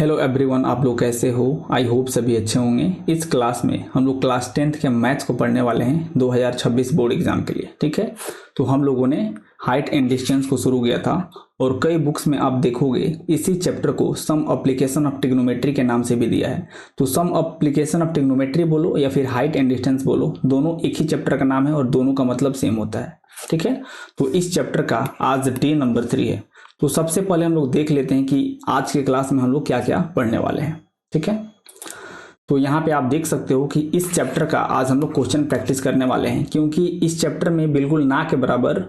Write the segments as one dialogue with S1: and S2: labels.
S1: Hello everyone, आप लोग कैसे हो? आई होप सभी अच्छे होंगे। इस क्लास में हम लोग क्लास 10th के मैथ्स को पढ़ने वाले हैं 2026 बोर्ड एग्जाम के लिए। ठीक है, तो हम लोगों ने हाइट एंड डिस्टेंस को शुरू किया था और कई बुक्स में आप देखोगे इसी चैप्टर को सम एप्लीकेशन ऑफ ट्रिग्नोमेट्री के नाम से भी दिया है। तो सम एप्लीकेशन ऑफ ट्रिग्नोमेट्री बोलो या फिर हाइट एंड डिस्टेंस बोलो, दोनों एक ही चैप्टर का नाम है और दोनों का मतलब सेम होता है। ठीक है, तो इस चैप्टर का आज डे नंबर 3 है। तो सबसे पहले हम लोग देख लेते हैं कि आज के क्लास में हम लोग क्या क्या पढ़ने वाले हैं। ठीक है, तो यहाँ पे आप देख सकते हो कि इस चैप्टर का आज हम लोग क्वेश्चन प्रैक्टिस करने वाले हैं, क्योंकि इस चैप्टर में बिल्कुल ना के बराबर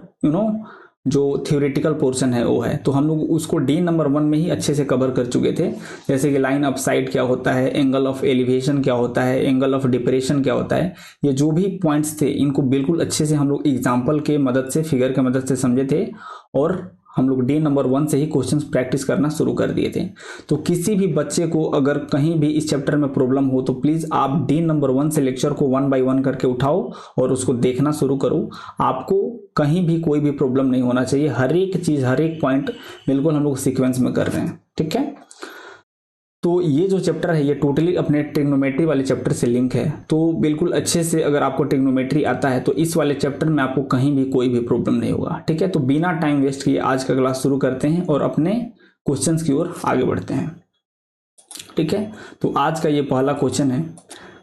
S1: जो थ्योरेटिकल पोर्शन है वो है। तो हम लोग उसको डे नंबर 1 में ही अच्छे से कवर कर चुके थे, जैसे कि लाइन अप साइड क्या होता है, एंगल ऑफ एलिवेशन क्या होता है, एंगल ऑफ डिप्रेशन क्या होता है। ये जो भी पॉइंट्स थे इनको बिल्कुल अच्छे से हम लोग एग्जाम्पल के मदद से, फिगर के मदद से समझे थे और हम लोग डे नंबर 1 से ही क्वेश्चंस प्रैक्टिस करना शुरू कर दिए थे। तो किसी भी बच्चे को अगर कहीं भी इस चैप्टर में प्रॉब्लम हो तो प्लीज़ आप डे नंबर 1 से लेक्चर को 1 बाय 1 करके उठाओ और उसको देखना शुरू करो। आपको कहीं भी कोई भी प्रॉब्लम नहीं होना चाहिए। हर एक चीज़, हर एक पॉइंट बिल्कुल हम लोग सीक्वेंस में कर रहे हैं। ठीक है, तो ये जो चैप्टर है ये टोटली अपने ट्रिग्नोमेट्री वाले चैप्टर से लिंक है। तो बिल्कुल अच्छे से अगर आपको ट्रिग्नोमेट्री आता है तो इस वाले चैप्टर में आपको कहीं भी कोई भी प्रॉब्लम नहीं होगा। ठीक है, तो बिना टाइम वेस्ट किए आज का क्लास शुरू करते हैं और अपने क्वेश्चंस की ओर आगे बढ़ते हैं। ठीक है, तो आज का ये पहला क्वेश्चन है।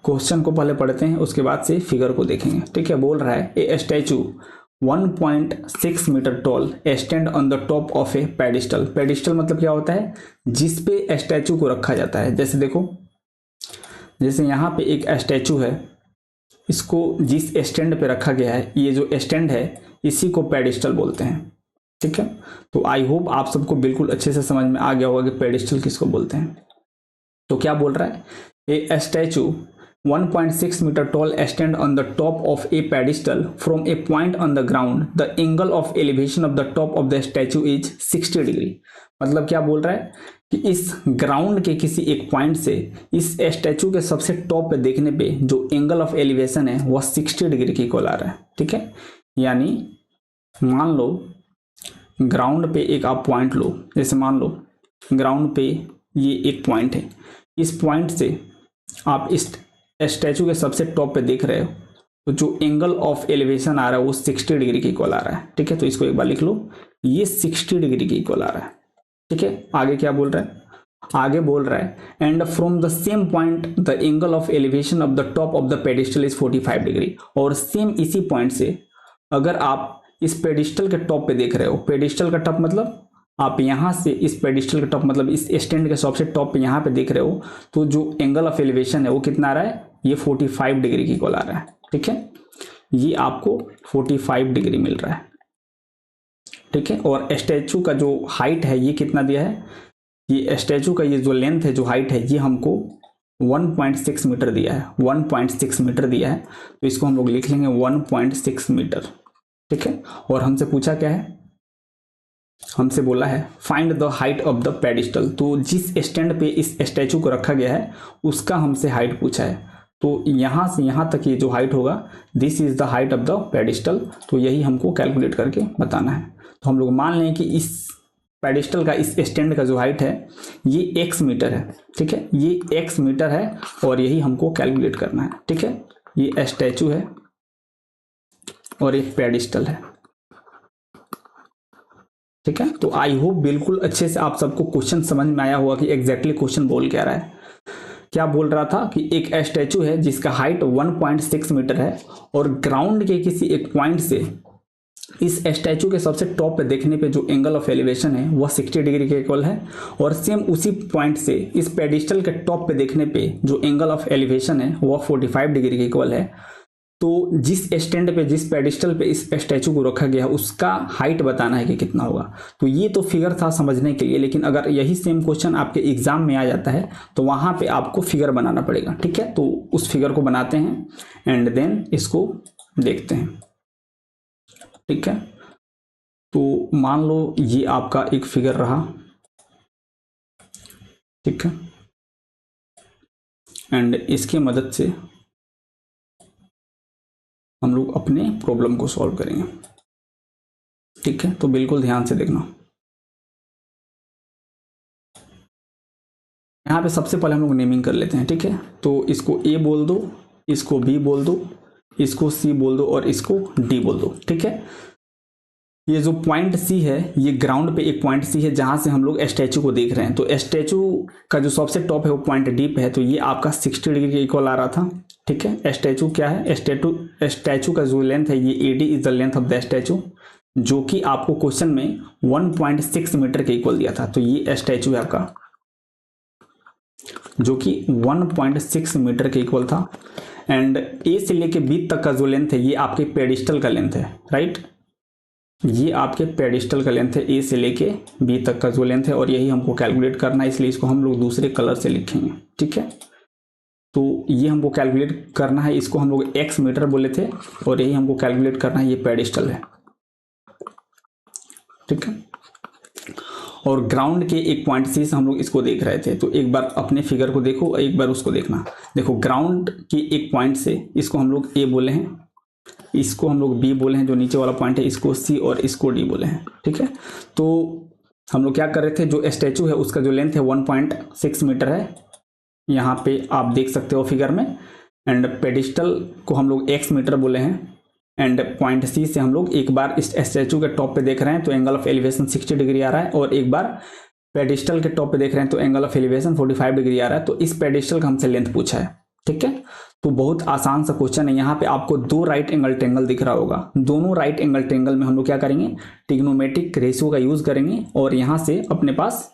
S1: क्वेश्चन को पहले पढ़ते हैं, उसके बाद से फिगर को देखेंगे। ठीक है, बोल रहा है a statue 1.6 metre tall stand on the top of a pedestal. Pedestal मतलब क्या होता है? जिस पे स्टैचू को रखा जाता है। जैसे देखो, जैसे यहाँ पे एक स्टैचू है, इसको जिस स्टैंड पे रखा गया है, ये जो स्टैंड है इसी को पेडिस्टल बोलते हैं। ठीक है, तो आई होप आप सबको बिल्कुल अच्छे से समझ में आ गया होगा कि पेडिस्टल किसको बोलते हैं। तो क्या बोल रहा है? A statue 1.6 meter tall stand on the top of a pedestal from a point on the ground. The angle of elevation of the top of the statue is 60 degree. मतलब क्या बोल रहा है कि इस ग्राउंड के किसी एक पॉइंट से इस स्टैचू के सबसे टॉप पे देखने पे जो एंगल ऑफ एलिवेशन है वह 60 डिग्री के इक्वल आ रहा है। ठीक है, यानी मान लो ग्राउंड पे एक आप पॉइंट लो, जैसे मान लो ग्राउंड पे ये एक पॉइंट है, इस पॉइंट से आप इस स्टैचू के सबसे टॉप पे देख रहे हो तो जो एंगल ऑफ एलिवेशन आ रहा है वो 60 डिग्री के इक्वल आ रहा है। ठीक है, तो इसको एक बार लिख लो, ये 60 डिग्री के इक्वल आ रहा है। ठीक है, आगे क्या बोल रहा है? आगे बोल रहा है and from the same point the angle of elevation of the top of the pedestal is 45 degree. और सेम इसी पॉइंट से अगर आप इस पेडिस्टल के टॉप पे देख रहे हो, पेडिस्टल का टॉप मतलब आप यहां से इस पेडिस्टल के टॉप मतलब इस स्टैंड के सबसे टॉप पे यहां पे देख रहे हो, तो जो एंगल ऑफ एलिवेशन है वो कितना आ रहा है? ये 45 डिग्री की इक्वल आ रहा है। ठीक है, ये आपको 45 डिग्री मिल रहा है। ठीक है, और स्टैचू का जो हाइट है ये कितना दिया है? ये स्टैचू का ये जो लेंथ है, जो हाइट है, ये हमको 1.6 मीटर दिया है। 1.6 मीटर दिया है, तो इसको हम लोग लिख लेंगे 1.6 मीटर। ठीक है, और हमसे पूछा क्या है? हमसे बोला है find the height of the pedestal. तो जिस स्टैंड पे इस स्टैचू को रखा गया है उसका हमसे हाइट पूछा है। तो यहां से यहां तक ये जो हाइट होगा, this is the height of the pedestal. तो यही हमको कैलकुलेट करके बताना है। तो हम लोग मान लें कि इस पेडिस्टल का, इस स्टैंड का जो हाइट है ये x मीटर है। ठीक है, ये x मीटर है और यही हमको कैलकुलेट करना है। ठीक है, ये स्टैचू है और एक पेडिस्टल है। ठीक है, तो आई होप बिल्कुल अच्छे से आप सबको क्वेश्चन समझ में आया होगा कि एग्जैक्टली क्वेश्चन बोल क्या रहा है। क्या बोल रहा था कि एक स्टैचू है जिसका हाइट 1.6 मीटर है और ग्राउंड के किसी एक पॉइंट से इस स्टैचू के सबसे टॉप पे देखने पे जो एंगल ऑफ एलिवेशन है वह 60 डिग्री के इक्वल है, और सेम उसी पॉइंट से इस पेडिस्टल के टॉप पे देखने पे जो एंगल ऑफ एलिवेशन है वह 45 डिग्री के इक्वल है। तो जिस स्टैंड पे, जिस पेडिस्टल पे इस स्टैचू को रखा गया उसका हाइट बताना है कि कितना होगा। तो ये तो फिगर था समझने के लिए, लेकिन अगर यही सेम क्वेश्चन आपके एग्जाम में आ जाता है तो वहां पे आपको फिगर बनाना पड़ेगा। ठीक है, तो उस फिगर को बनाते हैं एंड देन इसको देखते हैं। ठीक है, तो मान लो ये आपका एक फिगर रहा। ठीक है, एंड इसकी मदद से हम लोग अपने प्रॉब्लम को सॉल्व करेंगे। ठीक है, तो बिल्कुल ध्यान से देखना। यहाँ पे सबसे पहले हम लोग नेमिंग कर लेते हैं, ठीक है। तो इसको ए बोल दो, इसको बी बोल दो, इसको सी बोल दो और इसको डी बोल दो, ठीक है। ये जो पॉइंट सी है, ये ग्राउंड पे एक पॉइंट सी है जहां से हम लोग स्टैचू को देख रहे हैं। तो स्टैचू का जो सबसे टॉप है वो पॉइंट डी पे है, तो ये आपका 60 डिग्री के इक्वल आ रहा था, ठीक है। स्टैचू क्या है, स्टैचू का जो लेंथ है ये AD is the length of the statue, जो कि आपको क्वेश्चन में 1.6 मीटर के इक्वल दिया था। तो ये स्टैचू है आपका, जो कि 1.6 मीटर के इक्वल था। एंड ए से लेके बी तक का जो लेंथ है ये आपके पेडिस्टल का लेंथ है, राइट। ये आपके पेडिस्टल का लेंथ है, ए से लेके बी तक का जो लेंथ है, और यही हमको कैलकुलेट करना है, इसलिए इसको हम लोग दूसरे कलर से लिखेंगे, ठीक है। तो ये हमको कैलकुलेट करना है, इसको हम लोग एक्स मीटर बोले थे, और यही हमको कैलकुलेट करना है, ये पेडिस्टल है, ठीक है। और ग्राउंड के एक पॉइंट सी से हम लोग इसको देख रहे थे। तो एक बार अपने फिगर को देखो और एक बार उसको देखना। देखो ग्राउंड के एक पॉइंट से इसको हम लोग ए बोले हैं, इसको हम लोग बी बोले हैं, जो नीचे वाला पॉइंट है इसको सी और इसको डी बोले हैं, ठीक है। तो हम लोग क्या कर रहे थे, जो स्टैचू है उसका जो लेंथ है 1.6 मीटर है, यहाँ पे आप देख सकते हो फिगर में। एंड पेडिस्टल को हम लोग एक्स मीटर बोले हैं। एंड पॉइंट सी से हम लोग एक बार इस स्टैचू के टॉप पे देख रहे हैं तो एंगल ऑफ एलिवेशन 60 डिग्री आ रहा है, और एक बार पेडिस्टल के टॉप पे देख रहे हैं तो एंगल ऑफ एलिवेशन 45 डिग्री आ रहा है। तो इस पेडिस्टल का हमसे लेंथ पूछा है, ठीक है। तो बहुत आसान सा क्वेश्चन है। यहाँ पे आपको दो राइट एंगल ट्रेंगल दिख रहा होगा, दोनों राइट एंगल ट्रेंगल में हम लोग क्या करेंगे, ट्रिग्नोमेट्रिक रेशियो का यूज करेंगे, और यहाँ से अपने पास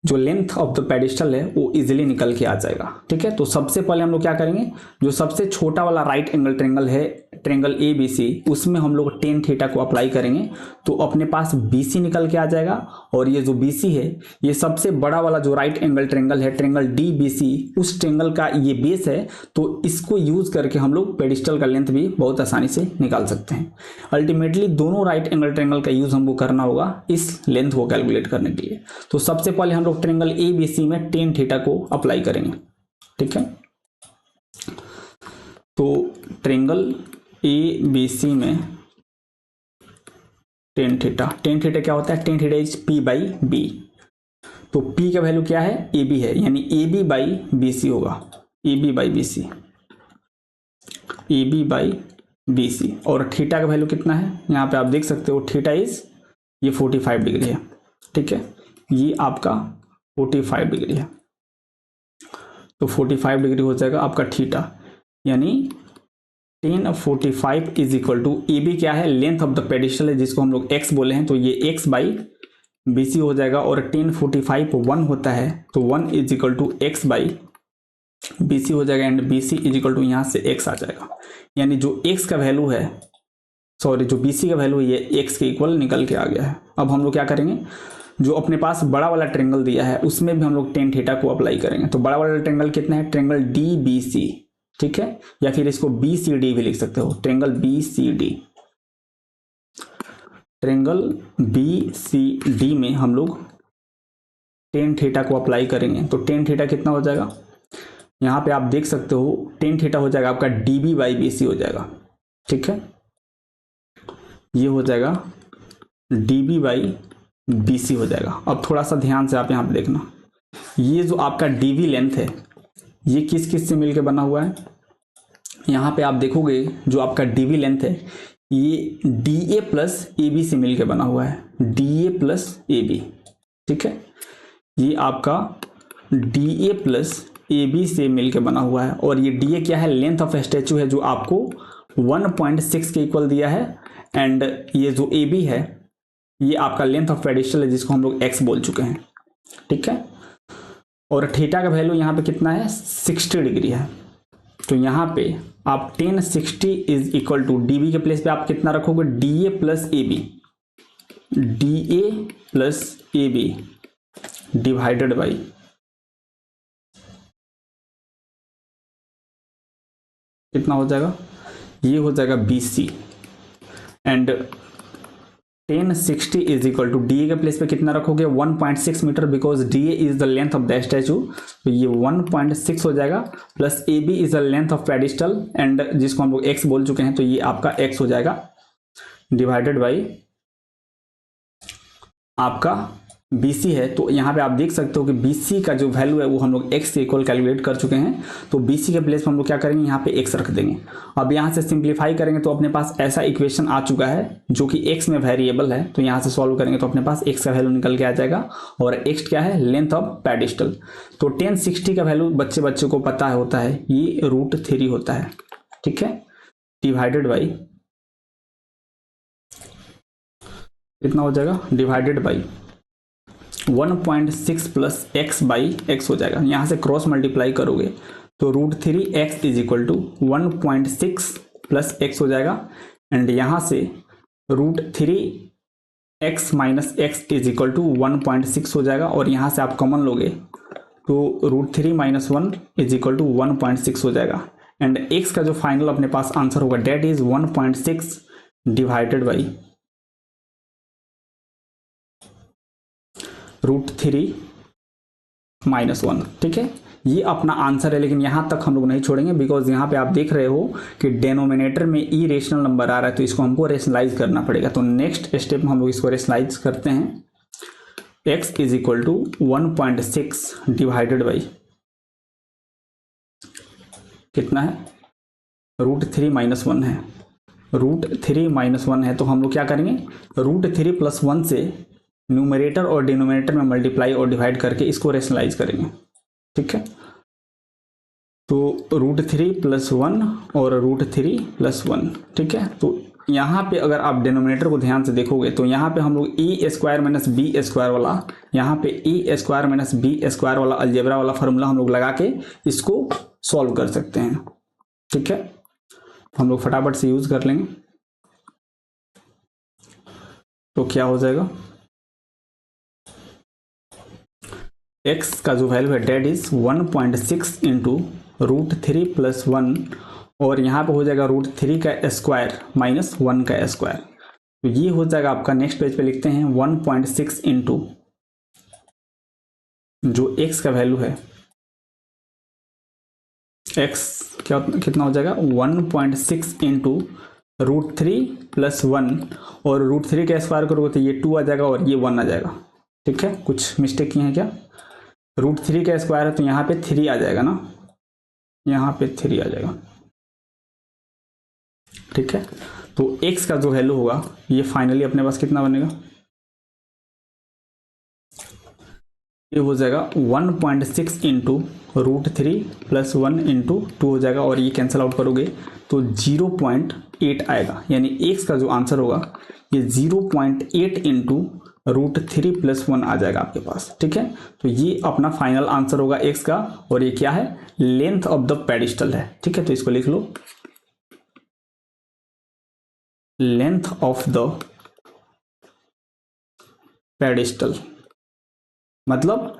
S1: जो लेंथ ऑफ द पेडिस्टल है वो इजीली निकल के आ जाएगा, ठीक है। तो सबसे पहले हम लोग क्या करेंगे, जो सबसे छोटा वाला राइट एंगल ट्रेंगल है, ट्रेंगल ए बी सी, उसमें हम लोग टेन थीटा को अप्लाई करेंगे तो अपने पास BC निकल के आ जाएगा। और ये जो BC है, ये सबसे बड़ा वाला जो राइट एंगल ट्रेंगल है, ट्रेंगल DBC, उस ट्रेंगल का ये बेस है। तो इसको यूज करके हम लोग पेडिस्टल का लेंथ भी बहुत आसानी से निकाल सकते हैं। अल्टीमेटली दोनों राइट एंगल ट्रेंगल का यूज हमको करना होगा इस लेंथ को कैलकुलेट करने के लिए। तो सबसे पहले हम लोग ट्रेंगल ABC में टेन थीटा को अप्लाई करेंगे, ठीक है। तो ट्रेंगल ABC में टेन थीटा क्या होता है, टेन थीटा इज P/B। तो P का वैल्यू क्या है, AB है, यानी AB/BC होगा, AB/BC, AB/BC। और थीटा का वैल्यू कितना है, यहाँ पे आप देख सकते हो, थीटा इज ये 45 डिग्री है, ठीक है। ये आपका 45 डिग्री है, तो 45 डिग्री हो जाएगा आपका थीटा, यानी 1045 is equal to, A B क्या है, लेंथ ऑफ द पेडिस्टल है, जिसको हम लोग एक्स बोले हैं, तो ये x/BC हो जाएगा। और 1045 1 होता है, तो 1 इज इक्वल टू x/BC हो जाएगा। And BC is equal to यहाँ से x आ जाएगा, यानी जो x का वैल्यू है, सॉरी जो BC का वैल्यू है, ये x के इक्वल निकल के आ गया है। अब हम लोग क्या करेंगे, जो अपने पास बड़ा वाला ट्रेंगल दिया है उसमें भी हम लोग टेन थीटा को अप्लाई करेंगे। तो बड़ा वाला ट्रेंगल कितना है, ट्रेंगल DBC, ठीक है, या फिर इसको BCD भी लिख सकते हो, ट्रेंगल BCD। ट्रेंगल BCD में हम लोग टेन थीटा को अप्लाई करेंगे। तो टेन थीटा कितना हो जाएगा, यहाँ पे आप देख सकते हो, टेन थीटा हो जाएगा आपका DB/BC हो जाएगा, ठीक है। ये हो जाएगा DB/BC हो जाएगा। अब थोड़ा सा ध्यान से आप यहाँ पे देखना, ये जो आपका DB लेंथ है ये किस किस से मिलकर बना हुआ है, यहाँ पे आप देखोगे जो आपका DB लेंथ है ये DA प्लस AB से मिलकर बना हुआ है, DA प्लस AB, ठीक है। ये आपका DA प्लस AB से मिलकर बना हुआ है। और ये DA क्या है, लेंथ ऑफ स्टैचू है, जो आपको 1.6 के इक्वल दिया है। एंड ये जो AB है ये आपका लेंथ ऑफ पेडिस्टल है, जिसको हम लोग x बोल चुके हैं, ठीक है। और थीटा का वैल्यू यहाँ पे कितना है, 60 डिग्री है। तो यहाँ पे आप 1060 इज इक्वल टू DB के प्लेस पे आप कितना रखोगे, DA plus AB, DA plus AB divided by कितना हो जाएगा, ये हो जाएगा BC। And 1060 is equal to DA के प्लेस पे कितना रखोगे, 1.6 metre, because DA is the length of the statue, तो ये 1.6 हो जाएगा, plus AB is the length of pedestal, and जिसको हम लोग x बोल चुके हैं, तो ये आपका x हो जाएगा, डिवाइडेड बाई आपका BC है, तो यहाँ पे आप देख सकते हो कि BC का जो वैल्यू है वो हम लोग x के इक्वल कैलकुलेट कर चुके हैं। तो BC के प्लेस पर हम लोग क्या करेंगे, यहाँ पे x रख देंगे। अब यहाँ से सिंप्लीफाई करेंगे तो अपने पास ऐसा इक्वेशन आ चुका है जो कि x में वेरिएबल है। तो यहाँ से सॉल्व करेंगे तो अपने पास x का वैल्यू निकल के आ जाएगा और x क्या है, लेंथ ऑफ पेडिस्टल। तो 1060 का वैल्यू बच्चे को पता होता है, ये √3 होता है, ठीक है, डिवाइडेड बाई कितना हो जाएगा, divided by 1.6 plus x by x हो जाएगा। यहाँ से क्रॉस मल्टीप्लाई करोगे तो √3x is equal to 1.6 plus x हो जाएगा। एंड यहाँ से √3x minus x is equal to 1.6 हो जाएगा। और यहाँ से आप कॉमन लोगे तो √3 माइनस 1 इज इक्वल टू 1.6 हो जाएगा। एंड x का जो फाइनल अपने पास आंसर होगा that is 1.6 divided by √3 minus 1, ठीक है, ये अपना आंसर है। लेकिन यहां तक हम लोग नहीं छोड़ेंगे बिकॉज यहाँ पे आप देख रहे हो कि डेनोमिनेटर में इरेशनल नंबर आ रहा है, तो इसको हमको रेशनलाइज करना पड़ेगा। तो नेक्स्ट स्टेप में हम लोग इसको रेशनलाइज करते हैं। x is equal to 1.6 divided by कितना है, √3 माइनस 1 है, √3 माइनस 1 है। तो हम लोग क्या करेंगे, √3 प्लस 1 से न्यूमरेटर और डिनोमिनेटर में मल्टीप्लाई और डिवाइड करके इसको रेशनलाइज करेंगे, ठीक है। तो √3 प्लस 1 और √3 प्लस 1, ठीक है। तो यहाँ पे अगर आप डिनोमिनेटर को ध्यान से देखोगे तो यहाँ पे हम लोग ए स्क्वायर माइनस बी स्क्वायर वाला, यहाँ पे ए स्क्वायर माइनस बी स्क्वायर वाला अलजेब्रा वाला फार्मूला हम लोग लगा के इसको सॉल्व कर सकते हैं, ठीक है। हम लोग फटाफट से यूज कर लेंगे। तो क्या हो जाएगा, x का जो वैल्यू है डेट इज 1.6 इंटू √3 प्लस 1 और यहाँ पे हो जाएगा √3 का स्क्वायर माइनस 1 का स्क्वायर। तो ये हो जाएगा आपका, नेक्स्ट पेज पे लिखते हैं 1.6 इंटू जो x का वैल्यू है, x क्या कितना हो जाएगा 1.6 इंटू √3 प्लस 1 और √3 का स्क्वायर करोगे तो ये 2 आ जाएगा और ये 1 आ जाएगा, ठीक है। कुछ मिस्टेक की है क्या, √3 का स्क्वायर है तो यहाँ पे 3 आ जाएगा ना, यहाँ पे 3 आ जाएगा, ठीक है। तो x का जो वैल्यू होगा ये फाइनली अपने पास कितना बनेगा, ये हो जाएगा 1.6 इंटू √3 प्लस 1 इंटू 2 हो जाएगा और ये कैंसिल आउट करोगे तो 0.8 आएगा। यानी x का जो आंसर होगा ये 0.8 इंटू √3 प्लस 1 आ जाएगा आपके पास, ठीक है। तो ये अपना फाइनल आंसर होगा x का और ये क्या है, लेंथ ऑफ द पेडिस्टल है, ठीक है। तो इसको लिख लो, लेंथ ऑफ द पेडिस्टल, मतलब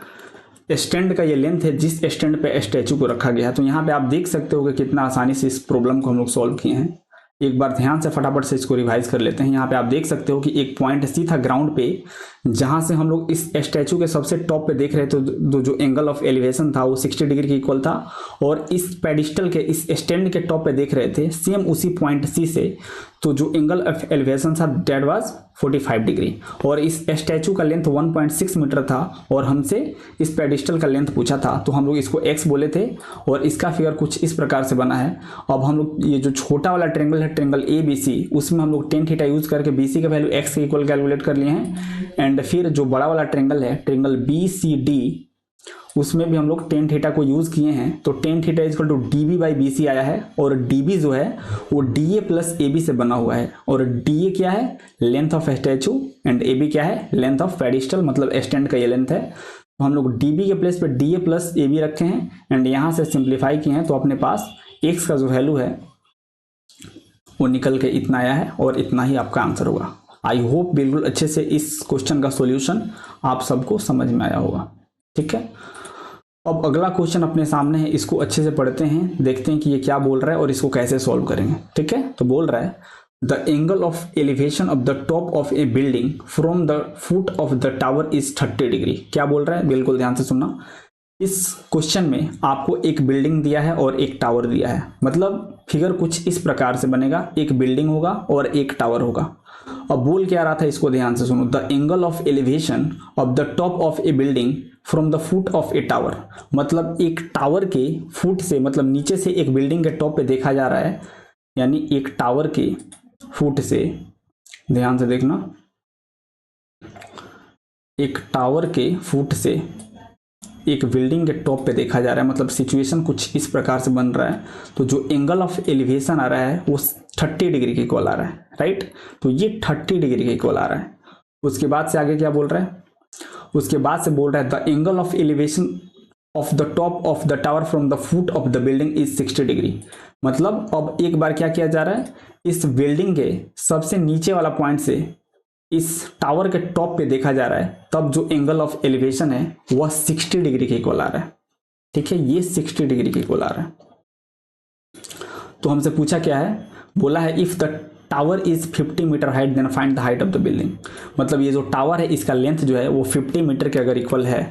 S1: स्टैंड का ये लेंथ है जिस स्टैंड पे स्टैचू को रखा गया है। तो यहाँ पे आप देख सकते हो कि कितना आसानी से इस प्रॉब्लम को हम लोग सॉल्व किए हैं। एक बार ध्यान से फटाफट से इसको रिवाइज कर लेते हैं। यहाँ पे आप देख सकते हो कि एक पॉइंट सी था ग्राउंड पे, जहां से हम लोग इस स्टैचू के सबसे टॉप पे देख रहे थे, तो जो एंगल ऑफ एलिवेशन था वो 60 डिग्री के इक्वल था। और इस पेडिस्टल के इस स्टैंड के टॉप पे देख रहे थे सेम उसी पॉइंट सी से, तो जो एंगल ऑफ एलिवेशन था दैट वाज 45 डिग्री। और इस स्टैचू का लेंथ 1.6 मीटर था और हमसे इस पेडिस्टल का लेंथ पूछा था, तो हम लोग इसको x बोले थे और इसका फिगर कुछ इस प्रकार से बना है। अब हम लोग ये जो छोटा वाला ट्रायंगल है, ट्रायंगल ABC, उसमें हम लोग tan थीटा यूज करके BC का वैल्यू x के इक्वल कैलकुलेट कर लिए हैं। एंड फिर जो बड़ा वाला ट्रायंगल है, ट्रायंगल BCD, उसमें भी हम लोग tan थीटा को यूज किए हैं। तो tan theta equal to DB by BC आया है और DB जो है वो DA प्लस AB से बना हुआ है। और DA क्या है, length of statute, and AB क्या है, लेंथ ऑफ पेडिस्टल, मतलब स्टैंड का ये लेंथ है। तो हम लोग DB के प्लेस पे DA प्लस AB रखे हैं एंड यहाँ से सिंप्लीफाई किए हैं, तो अपने पास x का जो वैल्यू है वो निकल के इतना आया है और इतना ही आपका आंसर होगा। आई होप बिल्कुल अच्छे से इस क्वेश्चन का सॉल्यूशन आप सबको समझ में आया होगा, ठीक है। अब अगला क्वेश्चन अपने सामने है, इसको अच्छे से पढ़ते हैं, देखते हैं कि ये क्या बोल रहा है और इसको कैसे सॉल्व करेंगे, ठीक है। तो बोल रहा है the angle of elevation of the top of A building from the foot of the tower is 30 degree. क्या बोल रहा है, बिल्कुल ध्यान से सुनना। इस क्वेश्चन में आपको एक बिल्डिंग दिया है और एक टावर दिया है, मतलब फिगर कुछ इस प्रकार से बनेगा, एक बिल्डिंग होगा और एक टावर होगा। अब बोल क्या रहा था, इसको ध्यान से सुनो। The angle of elevation of the top of A building from the foot of A tower, मतलब एक टावर के फुट से, मतलब नीचे से एक बिल्डिंग के टॉप पे देखा जा रहा है, यानी एक टावर के फुट से, ध्यान से देखना, एक टावर के फुट से एक बिल्डिंग के टॉप पे देखा जा रहा है, मतलब सिचुएशन कुछ इस प्रकार से बन रहा है। तो जो एंगल ऑफ एलिवेशन आ रहा है वो 30 डिग्री के इक्वल आ रहा है, राइट। तो ये 30 डिग्री के इक्वल आ रहा है। उसके बाद से आगे क्या बोल रहा है, उसके बाद से बोल रहा है the angle of elevation of the top of the tower from the foot of the building is 60 degree. मतलब अब एक बार क्या किया जा रहा है, इस बिल्डिंग के सबसे नीचे वाला पॉइंट से इस टावर के टॉप पे देखा जा रहा है, तब जो एंगल ऑफ एलिवेशन है वह 60 डिग्री के इक्वल आ रहा है। ठीक है, ये 60 डिग्री के इक्वल आ रहा है। तो हमसे पूछा क्या है, बोला है if the tower is 50 metre height then find the height of the building. मतलब ये जो टावर है इसका लेंथ जो है वो 50 मीटर के अगर इक्वल है,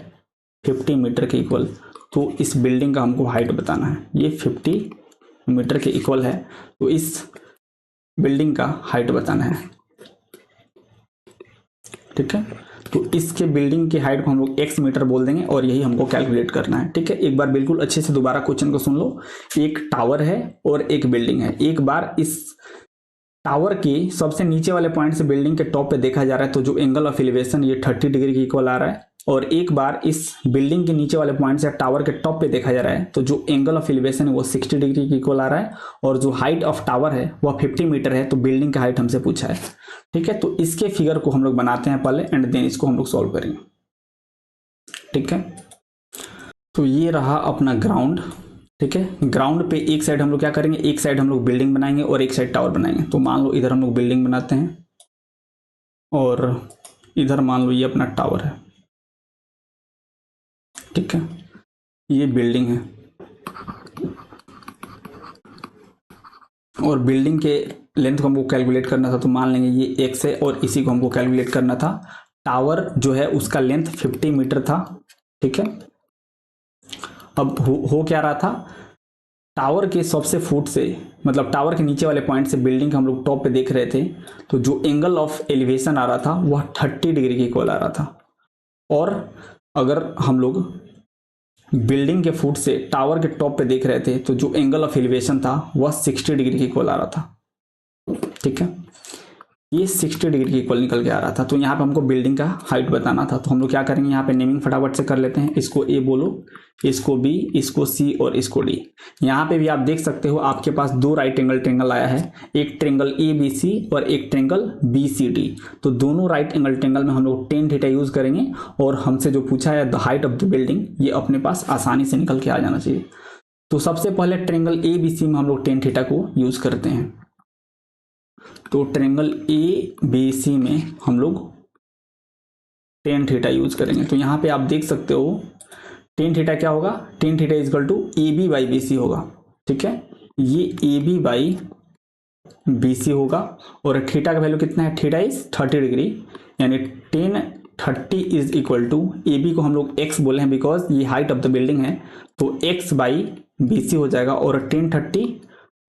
S1: 50 मीटर के इक्वल, तो इस बिल्डिंग का हमको हाइट बताना है। ये 50 मीटर के इक्वल है, तो इस बिल्डिंग का हाइट बताना है। ठीक है, तो इसके बिल्डिंग की हाइट को हम लोग x मीटर बोल देंगे और यही हमको कैलकुलेट करना है। ठीक है, एक बार बिल्कुल अच्छे से दोबारा क्वेश्चन को सुन लो। एक टावर है और एक बिल्डिंग है। एक बार इस टावर के सबसे नीचे वाले पॉइंट से बिल्डिंग के टॉप पे देखा जा रहा है, तो जो एंगल ऑफ एलिवेशन ये 30 डिग्री के इक्वल आ रहा है। और एक बार इस बिल्डिंग के नीचे वाले पॉइंट से टावर के टॉप पे देखा जा रहा है, तो जो एंगल ऑफ एलिवेशन है वो 60 डिग्री के इक्वल आ रहा है। और जो हाइट ऑफ टावर है वह 50 मीटर है, तो बिल्डिंग का हाइट हमसे पूछा है। ठीक है, तो इसके फिगर को हम लोग बनाते हैं पहले एंड देन इसको हम लोग सॉल्व करेंगे। ठीक है, तो ये रहा अपना ग्राउंड। ठीक है, ग्राउंड पे एक साइड हम लोग क्या करेंगे, एक साइड हम लोग बिल्डिंग बनाएंगे और एक साइड टावर बनाएंगे। तो मान लो इधर हम लोग बिल्डिंग बनाते हैं और इधर मान लो ये अपना टावर है। ठीक है, ये बिल्डिंग है और बिल्डिंग के लेंथ को हमको कैलकुलेट करना था, तो मान लेंगे ये x है और इसी को हमको कैलकुलेट करना था। टावर जो है उसका लेंथ 50 मीटर था। ठीक है, अब हो क्या रहा था, टावर के सबसे फुट से, मतलब टावर के नीचे वाले पॉइंट से बिल्डिंग हम लोग टॉप पे देख रहे थे, तो जो एंगल ऑफ एलिवेशन आ रहा था वह 30 डिग्री के इक्वल आ रहा था। और अगर हम लोग बिल्डिंग के फुट से टावर के टॉप पे देख रहे थे, तो जो एंगल ऑफ एलिवेशन था वह 60 डिग्री के इक्वल आ रहा था। ठीक है, ये 60 डिग्री के इक्वल निकल के आ रहा था। तो यहाँ पे हमको बिल्डिंग का हाइट बताना था, तो हम लोग क्या करेंगे, यहाँ पे नेमिंग फटाफट से कर लेते हैं। इसको ए बोलो, इसको बी, इसको सी और इसको डी। यहाँ पे भी आप देख सकते हो आपके पास दो राइट एंगल ट्रेंगल आया है, एक ट्रेंगल ए बी सी और एक ट्रेंगल बी सी डी। तो दोनों राइट एंगल ट्रेंगल में हम लोग टेन थीटा यूज करेंगे और हमसे जो पूछा है the height of the building, ये अपने पास आसानी से निकल के आ जाना चाहिए। तो सबसे पहले ट्रेंगल ए बी सी में हम लोग टेन थीटा को यूज करते हैं। तो ट्रेंगल ए बी सी में हम लोग टेन थीटा यूज करेंगे। तो यहाँ पे आप देख सकते हो टेन थीटा क्या होगा, tan theta is equal to A B by B C होगा। ठीक है, ये A B by B C होगा और थीटा का वैल्यू कितना है, थीटा इज 30 डिग्री, यानी tan 30 is equal to, A B को हम लोग एक्स बोले हैं बिकॉज ये हाइट ऑफ द बिल्डिंग है, तो एक्स बाई बी सी हो जाएगा। और टेन 30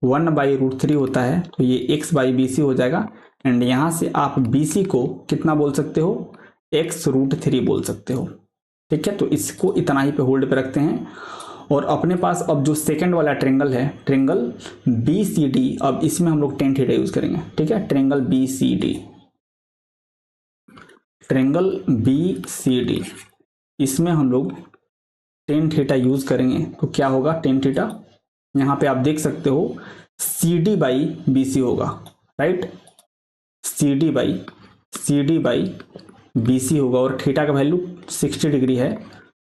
S1: 1/√3 होता है, तो ये x बाई बी सी हो जाएगा। एंड यहाँ से आप बी सी को कितना बोल सकते हो, x√3 बोल सकते हो। ठीक है, तो इसको इतना ही पे होल्ड पे रखते हैं। और अपने पास अब जो सेकंड वाला ट्रेंगल है, ट्रेंगल बी सी डी, अब इसमें हम लोग टेन थीटा यूज करेंगे। ठीक है, triangle B C D, triangle B C D, इसमें हम लोग टेन थीटा यूज करेंगे। तो क्या होगा, टेन थीटा यहाँ पे आप देख सकते हो C D by B C होगा, right, C D by B C होगा। और थीटा का वैल्यू 60 डिग्री है,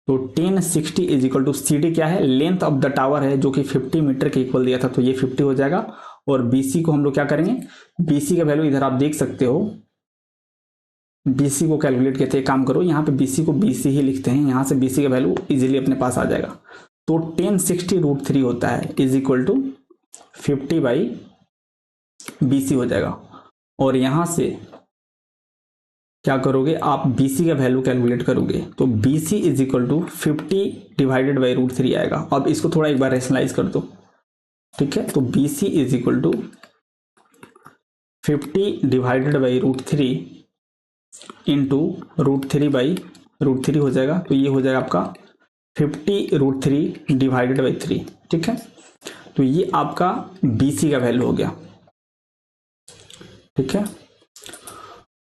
S1: तो ten 60 is equal to, C D क्या है, लेंथ ऑफ द टावर है जो कि 50 मीटर के इक्वल दिया था, तो ये 50 हो जाएगा। और बी सी को हम लोग क्या करेंगे, बी सी का वैल्यू इधर आप देख सकते हो, बी सी को कैलकुलेट करते हैं। काम करो, यहाँ पे बी सी को बी सी ही लिखते हैं, यहाँ से बी सी का वैल्यू इजीली अपने पास आ जाएगा। तो 1060√3 होता है is equal to 50 by B C हो जाएगा। और यहां से क्या करोगे आप, बी सी का वैल्यू कैलकुलेट करोगे, तो B C is equal to 50 divided by √3 आएगा। अब इसको थोड़ा एक बार रेशनलाइज कर दो। ठीक है, तो B C is equal to 50 divided by √3 into √3 हो जाएगा। तो ये हो जाएगा आपका 50 √3 डिवाइडेड बाई 3। ठीक है, तो ये आपका BC का वैल्यू हो गया। ठीक है,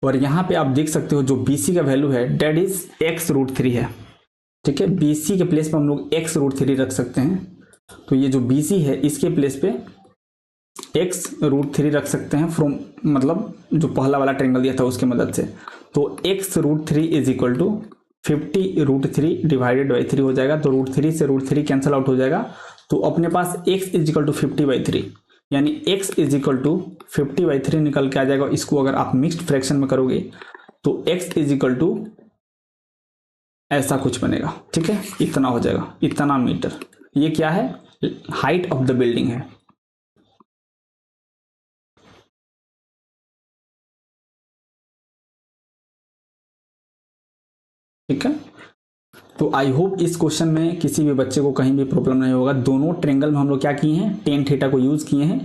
S1: और यहां पे आप देख सकते हो जो BC का वैल्यू है डेट इज x√3 है। ठीक है, BC के प्लेस पे हम लोग x√3 रख सकते हैं। तो ये जो BC है इसके प्लेस पे x√3 रख सकते हैं फ्रॉम, मतलब जो पहला वाला ट्रायंगल दिया था उसके मदद से। तो x√3 is equal to 50 √3 divided by 3 हो जाएगा। तो √3 से √3 कैंसिल आउट हो जाएगा। तो अपने पास x इज इक्वल टू 50/3, यानी x इज इक्वल टू 50/3 निकल के आ जाएगा। इसको अगर आप मिक्स्ड फ्रैक्शन में करोगे तो x इज इक्वल टू ऐसा कुछ बनेगा। ठीक है, इतना हो जाएगा, इतना मीटर। ये क्या है, हाइट ऑफ द बिल्डिंग है। ठीक है, तो आई होप इस क्वेश्चन में किसी भी बच्चे को कहीं भी प्रॉब्लम नहीं होगा। दोनों ट्रायंगल में हम लोग क्या किए हैं, टेन थीटा को यूज किए हैं।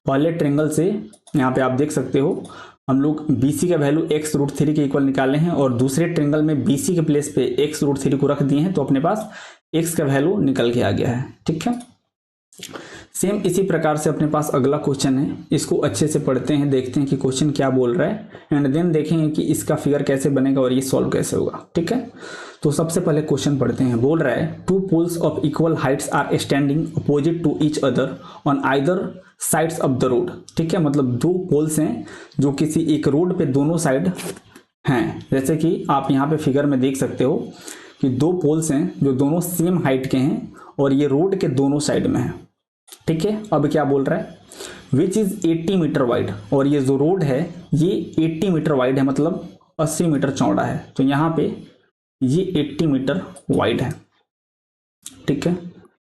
S1: पहले ट्रायंगल से यहाँ पे आप देख सकते हो हम लोग BC का वैल्यू x√3 के इक्वल निकाले हैं, और दूसरे ट्रायंगल में BC के प्लेस पे x√3 को रख दिए हैं। तो अपने पास x का वैल्यू निकल के आ गया है। ठीक है, सेम इसी प्रकार से अपने पास अगला क्वेश्चन है। इसको अच्छे से पढ़ते हैं, देखते हैं कि क्वेश्चन क्या बोल रहा है, एंड देन देखेंगे कि इसका फिगर कैसे बनेगा और ये सॉल्व कैसे होगा। ठीक है, तो सबसे पहले क्वेश्चन पढ़ते हैं। बोल रहा है 2 poles of equal heights are standing opposite to each other on either sides of the road. ठीक है, मतलब 2 पोल्स हैं जो किसी एक रोड पे दोनों साइड हैं। जैसे कि आप यहाँ पे फिगर में देख सकते हो कि 2 पोल्स हैं जो दोनों सेम हाइट के हैं और ये रोड के दोनों साइड में है। ठीक है, अब क्या बोल रहा है, विच इज 80 मीटर वाइड, और ये जो रोड है ये 80 मीटर वाइड है, मतलब 80 मीटर चौड़ा है। तो यहाँ पे ये 80 मीटर वाइड है। ठीक है,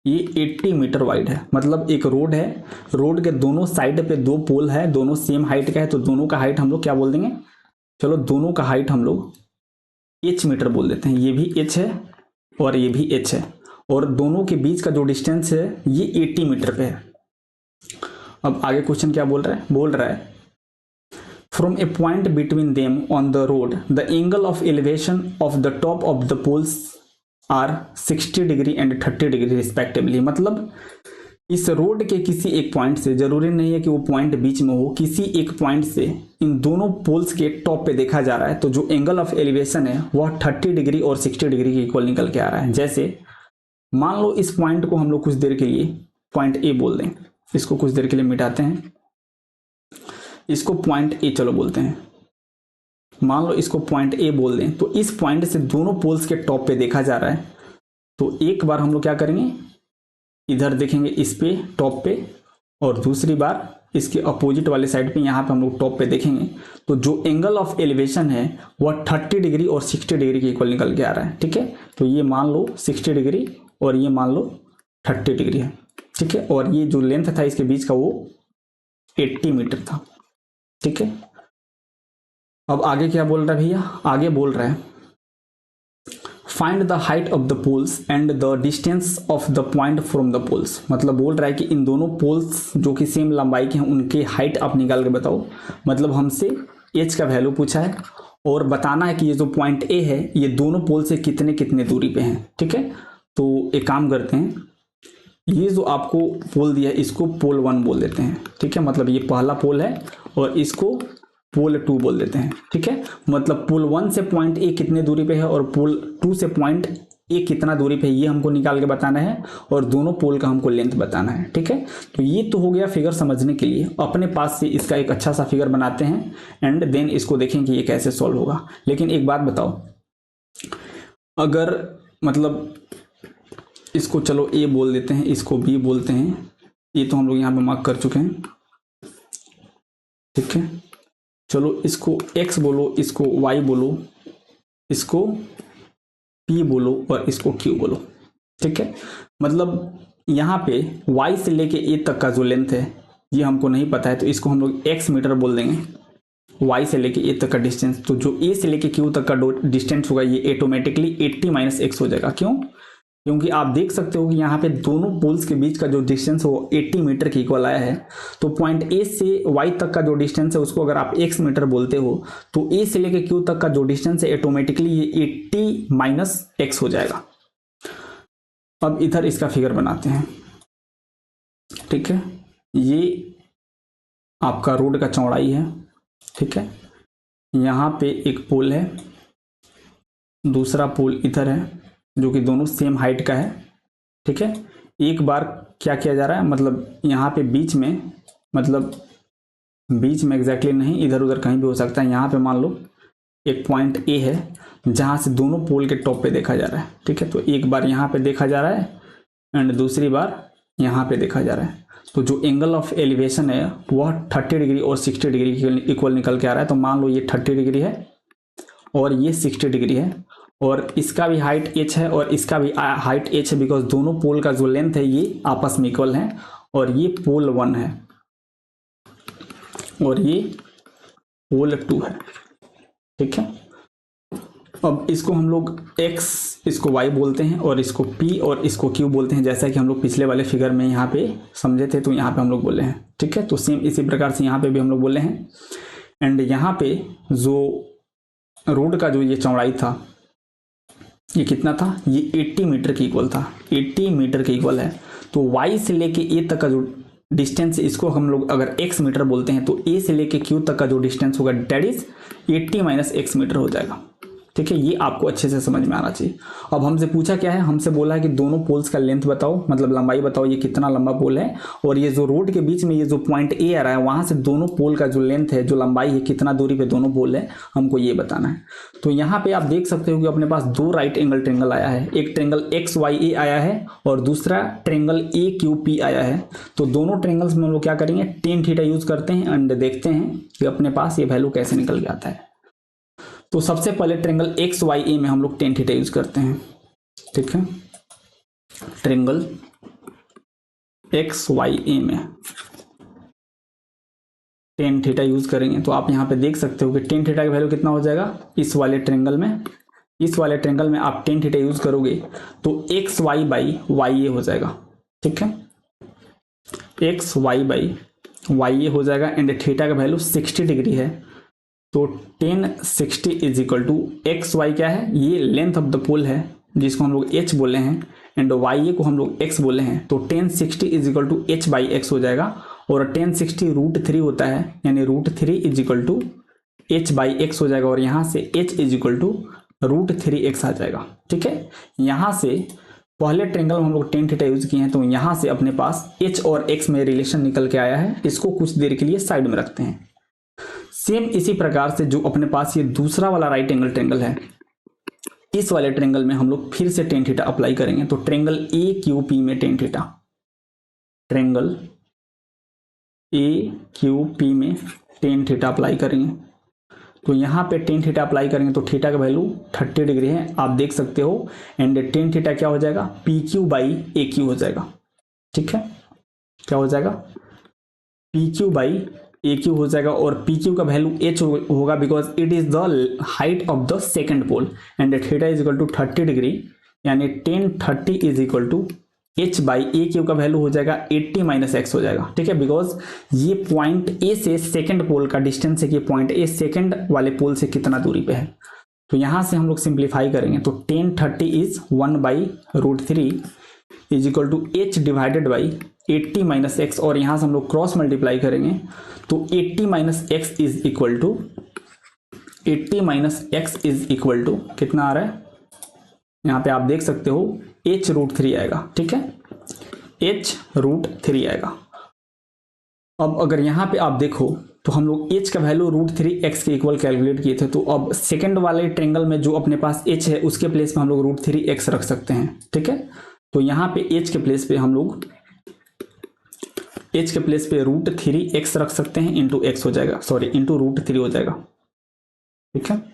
S1: ये 80 मीटर वाइड है, मतलब एक रोड है, रोड के दोनों साइड पे 2 पोल है, दोनों सेम हाइट का है। तो दोनों का हाइट हम लोग क्या बोल देंगे, चलो दोनों का हाइट हम लोग h मीटर बोल देते हैं। ये भी h है और ये भी h है, और दोनों के बीच का जो डिस्टेंस है ये 80 मीटर पे है। अब आगे क्वेश्चन क्या बोल रहा है from a point between them on the road the angle of elevation of the top of the poles are 60 degree and 30 degree respectively. मतलब इस रोड के किसी एक पॉइंट से, जरूरी नहीं है कि वो पॉइंट बीच में हो, किसी एक पॉइंट से इन दोनों पोल्स के टॉप पे देखा जा रहा है, तो जो एंगल ऑफ एलिवेशन है वह 30 डिग्री और 60 डिग्री के इक्वल निकल के आ रहा है। जैसे मान लो इस पॉइंट को हम लोग कुछ देर के लिए पॉइंट ए बोल दें, इसको कुछ देर के लिए मिटाते हैं, इसको पॉइंट ए चलो बोलते हैं। मान लो इसको पॉइंट ए बोल दें, तो इस पॉइंट से दोनों पोल्स के टॉप पे देखा जा रहा है। तो एक बार हम लोग क्या करेंगे, इधर देखेंगे इस पे टॉप पे, और दूसरी बार इसके अपोजिट वाले साइड पे यहाँ पे हम लोग टॉप पे देखेंगे। तो जो एंगल ऑफ एलिवेशन है वह 30 डिग्री और 60 डिग्री के इक्वल निकल के आ रहा है। ठीक है, तो ये मान लो 60 डिग्री और ये मान लो 30 डिग्री है। ठीक है, और ये जो लेंथ था इसके बीच का वो 80 मीटर था। ठीक है, अब आगे क्या बोल रहा है भैया, आगे बोल रहा है find the height of the poles and the distance of the point from the poles. मतलब बोल रहा है कि इन दोनों पोल्स जो कि सेम लंबाई के हैं उनके हाइट आप निकाल के बताओ। मतलब हमसे h का वैल्यू पूछा है और बताना है कि ये जो पॉइंट ए है ये दोनों पोल से कितने कितने दूरी पे हैं। ठीक है, तो एक काम करते हैं, ये जो आपको पोल दिया है इसको पोल 1 बोल देते हैं। ठीक है, मतलब ये पहला पोल है और इसको पोल 2 बोल देते हैं। ठीक है, मतलब पोल 1 से पॉइंट ए कितने दूरी पे है और पोल 2 से पॉइंट ए कितना दूरी पे है, ये हमको निकाल के बताना है, और दोनों पोल का हमको लेंथ बताना है। ठीक है, तो ये तो हो गया फिगर समझने के लिए। अपने पास से इसका एक अच्छा सा फिगर बनाते हैं एंड देन इसको देखें कि ये कैसे सॉल्व होगा। लेकिन एक बात बताओ, अगर मतलब इसको चलो ए बोल देते हैं, इसको बी बोलते हैं, ये तो हम लोग यहाँ पे मार्क कर चुके हैं। ठीक है, चलो इसको x बोलो, इसको y बोलो, इसको p बोलो और इसको q बोलो। ठीक है, मतलब यहाँ पे y से लेके a तक का जो लेंथ है ये हमको नहीं पता है, तो इसको हम लोग x मीटर बोल देंगे। y से लेके a तक का डिस्टेंस, तो जो a से लेके q तक का डिस्टेंस होगा ये ऑटोमेटिकली 80 - x हो जाएगा। क्यों, क्योंकि आप देख सकते हो कि यहाँ पे दोनों पोल्स के बीच का जो डिस्टेंस है वो 80 मीटर के इक्वल आया है। तो पॉइंट ए से वाई तक का जो डिस्टेंस है उसको अगर आप एक्स मीटर बोलते हो तो ए से लेके क्यू तक का जो डिस्टेंस है ऑटोमेटिकली ये 80 माइनस एक्स हो जाएगा। अब इधर इसका फिगर बनाते हैं, ठीक है। ये आपका रोड का चौड़ाई है, ठीक है। यहाँ पे एक पोल है, दूसरा पोल इधर है, जो कि दोनों सेम हाइट का है, ठीक है। एक बार क्या किया जा रहा है, मतलब यहाँ पे बीच में, मतलब बीच में एग्जैक्टली नहीं, इधर उधर कहीं भी हो सकता है। यहाँ पे मान लो एक पॉइंट ए है जहाँ से दोनों पोल के टॉप पे देखा जा रहा है, ठीक है। तो एक बार यहाँ पे देखा जा रहा है एंड दूसरी बार यहाँ पे देखा जा रहा है। तो जो एंगल ऑफ एलिवेशन है वह 30 डिग्री और 60 डिग्री के इक्वल निकल के आ रहा है। तो मान लो ये 30 डिग्री है और ये 60 डिग्री है, और इसका भी हाइट h है और इसका भी हाइट h है, बिकॉज दोनों पोल का जो लेंथ है ये आपस में इक्वल है। और ये पोल 1 है और ये पोल 2 है, ठीक है। अब इसको हम लोग x, इसको y बोलते हैं, और इसको p और इसको q बोलते हैं, जैसा कि हम लोग पिछले वाले फिगर में यहाँ पे समझे थे। तो यहाँ पे हम लोग बोले हैं, ठीक है। तो सेम इसी प्रकार से यहाँ पे भी हम लोग बोले हैं। एंड यहाँ पे जो रोड का जो ये चौड़ाई था ये कितना था, ये 80 मीटर के इक्वल था, 80 मीटर के इक्वल है। तो y से लेके a तक का जो डिस्टेंस है इसको हम लोग अगर x मीटर बोलते हैं तो a से लेके q तक का जो डिस्टेंस होगा that is 80 minus x metre हो जाएगा, ठीक है। ये आपको अच्छे से समझ में आना चाहिए। अब हमसे पूछा क्या है, हमसे बोला है कि दोनों पोल्स का लेंथ बताओ, मतलब लंबाई बताओ, ये कितना लंबा पोल है, और ये जो रोड के बीच में ये जो पॉइंट ए आ रहा है वहां से दोनों पोल का जो लेंथ है, जो लंबाई है, कितना दूरी पे दोनों पोल है, हमको ये बताना है। तो यहाँ पे आप देख सकते हो कि अपने पास दो राइट एंगल ट्रेंगल आया है, एक ट्रेंगल एक्स वाई ए आया है और दूसरा ट्रेंगल ए क्यू पी आया है। तो दोनों ट्रेंगल्स में हम लोग क्या करेंगे, टेन थीटा यूज करते हैं एंड देखते हैं कि अपने पास ये वैल्यू कैसे निकल के आता है। तो सबसे पहले ट्रेंगल एक्स वाई ए में हम लोग टेन थीटा यूज करते हैं, ठीक है। ट्रेंगल एक्स वाई ए में टेन थीटा यूज करेंगे तो आप यहाँ पे देख सकते हो कि टेन थीटा की वैल्यू कितना हो जाएगा इस वाले ट्रेंगल में। इस वाले ट्रेंगल में आप टेन थीटा यूज करोगे तो X Y by Y A हो जाएगा, ठीक है। X Y by Y A हो जाएगा एंड थीटा का वैल्यू 60 डिग्री है। तो ten 60 is equal to X Y क्या है, ये लेंथ ऑफ द पोल है जिसको हम लोग h बोले हैं, एंड वाई ए को हम लोग x बोले हैं। तो ten 60 is equal to h by x हो जाएगा, और टेन 60 √3 होता है, यानी √3 is equal to h by x हो जाएगा, और यहाँ से h is equal to √3x आ जाएगा, ठीक है। यहाँ से पहले ट्रेंगल में हम लोग टेन थीटा यूज किए हैं, तो यहाँ से अपने पास h और x में रिलेशन निकल के आया है। इसको कुछ देर के लिए साइड में रखते हैं। सेम इसी प्रकार से जो अपने पास ये दूसरा वाला राइट एंगल ट्रेंगल है, इस वाले ट्रेंगल में हम लोग फिर से टेन थीटा अप्लाई करेंगे। तो ट्रेंगल ए क्यू पी में tan theta, triangle A Q P में टेन थीटा अप्लाई करेंगे। तो यहाँ पे टेन थीटा अप्लाई करेंगे तो थीटा का वैल्यू 30 डिग्री है, आप देख सकते हो। एंड टेन थीटा क्या हो जाएगा, P Q by A Q हो जाएगा, ठीक है। क्या हो जाएगा, P Q by A Q हो जाएगा, और पी क्यू का वैल्यू एच होगा because it is the height of the second pole, and theta is equal to 30 degree, यानी tan 30 is equal to h by A Q का value हो जाएगा 80 minus x हो जाएगा, ठीक है। बिकॉज ये पॉइंट ए से सेकंड पोल का डिस्टेंस है कि पॉइंट ए सेकंड वाले पोल से कितना दूरी पे है। तो यहां से हम लोग सिंप्लीफाई करेंगे तो tan 30 is 1 by √3 is equal to h divided by 80 minus X, और यहां से हम लोग क्रॉस मल्टीप्लाई करेंगे तो 80 minus X is equal to 80 minus X is equal to कितना आ रहा है, यहाँ पे आप देख सकते हो h √3 आएगा, ठीक है। h √3 आएगा। अब अगर यहाँ पे आप देखो तो हम लोग h का वैल्यू √3x के इक्वल कैलकुलेट किए थे, तो अब सेकंड वाले ट्रेंगल में जो अपने पास h है उसके प्लेस पे हम लोग √3x रख सकते हैं, ठीक है। तो यहाँ पे h के प्लेस पे हम लोग h के प्लेस पे √3x रख सकते हैं, इंटू x हो जाएगा, सॉरी इंटू √3 हो जाएगा, ठीक है।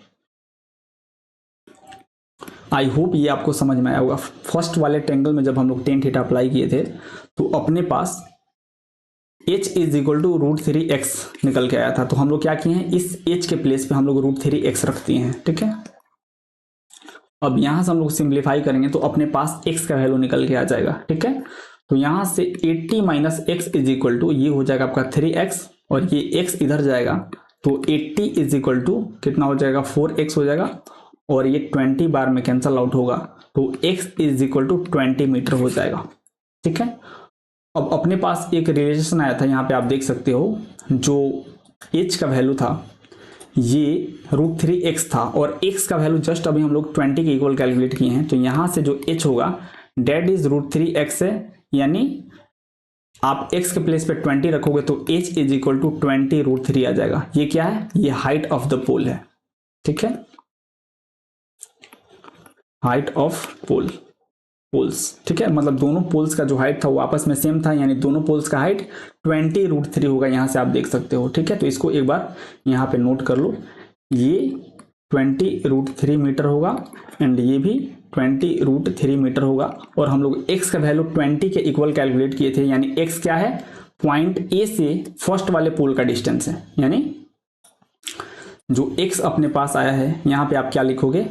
S1: आई होप ये आपको समझ में आया होगा। फर्स्ट वाले ट्रेंगल में जब हम लोग टेन थीटा अप्लाई किए थे तो अपने पास h is equal to √3x निकल के आया था। तो हम लोग क्या किए हैं, इस h के प्लेस पे हम लोग √3x रखते हैं, ठीक है। अब यहाँ से हम लोग सिंप्लीफाई करेंगे तो अपने पास x का वैल्यू निकल के आ जाएगा, ठीक है। तो यहाँ से 80 minus X is equal to ये हो जाएगा आपका 3x और ये x इधर जाएगा तो 80 इज इक्वल टू कितना हो जाएगा 4x हो जाएगा और ये 20 बार में कैंसल आउट होगा तो x is equal to 20 metre हो जाएगा, ठीक है। अब अपने पास एक रिलेशन आया था, यहाँ पे आप देख सकते हो जो h का वैल्यू था ये √3x था और x का वैल्यू जस्ट अभी हम लोग 20 के इक्वल कैलकुलेट किए हैं तो यहाँ से जो h होगा डेट इज √3x है, यानी आप x के प्लेस पे 20 रखोगे तो h इज इक्वल टू 20√3 आ जाएगा। ये क्या है, ये हाइट ऑफ द पोल है, ठीक है, हाइट ऑफ पोल्स, ठीक है। मतलब दोनों पोल्स का जो हाइट था वो आपस में सेम था, यानी दोनों पोल्स का हाइट 20√3 होगा, यहाँ से आप देख सकते हो, ठीक है। तो इसको एक बार यहाँ पे नोट कर लो, ये 20√3 मीटर होगा एंड ये भी 20√3 मीटर होगा और हम लोग x का वैल्यू 20 के इक्वल कैलकुलेट किए थे, यानी x क्या है, पॉइंट A से फर्स्ट वाले पोल का डिस्टेंस है, यानी जो x अपने पास आया है यहाँ पे आप क्या लिखोगे,